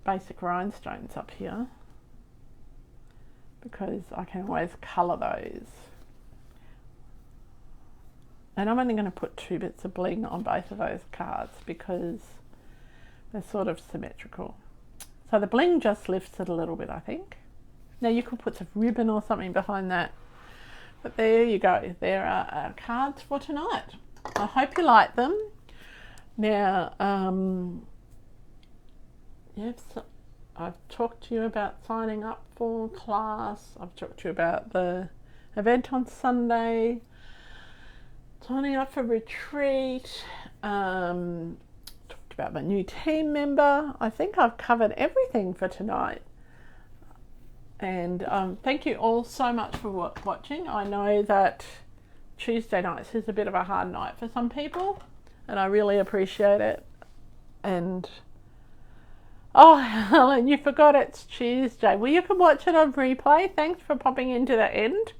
basic rhinestones up here because I can always colour those. And I'm only going to put 2 bits of bling on both of those cards because they're sort of symmetrical. So the bling just lifts it a little bit, I think. Now you could put some ribbon or something behind that. But there you go. There are our cards for tonight. I hope you like them. Now, yes, I've talked to you about signing up for class. I've talked to you about the event on Sunday. Signing up for retreat. Talked about my new team member. I think I've covered everything for tonight. And thank you all so much for watching. I know that Tuesday nights is a bit of a hard night for some people, and I really appreciate it. And oh, Helen, you forgot it's Tuesday. Well, you can watch it on replay. Thanks for popping into the end.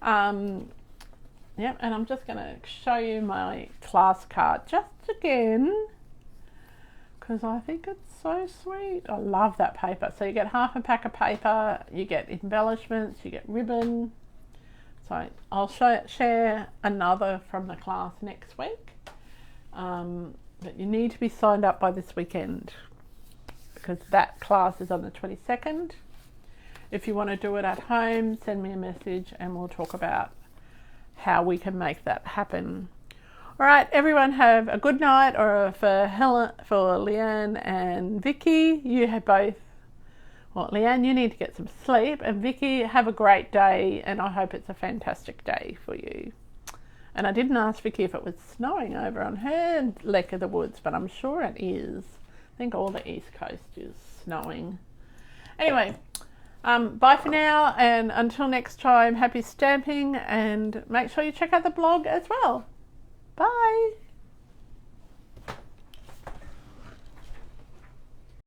Yep, and I'm just going to show you my class card just again because I think it's so sweet. I love that paper. So you get half a pack of paper, you get embellishments, you get ribbon. So I'll share another from the class next week. But you need to be signed up by this weekend because that class is on the 22nd. If you want to do it at home, send me a message and we'll talk about how we can make that happen. All right, everyone have a good night. Or for Helen, for Leanne and Vicky, you have both, well, Leanne, you need to get some sleep, and Vicky, have a great day, and I hope it's a fantastic day for you. And I didn't ask Vicky if it was snowing over on her neck of the woods, but I'm sure it is. I think all the East Coast is snowing. Anyway, bye for now, and until next time, happy stamping, and make sure you check out the blog as well. Bye.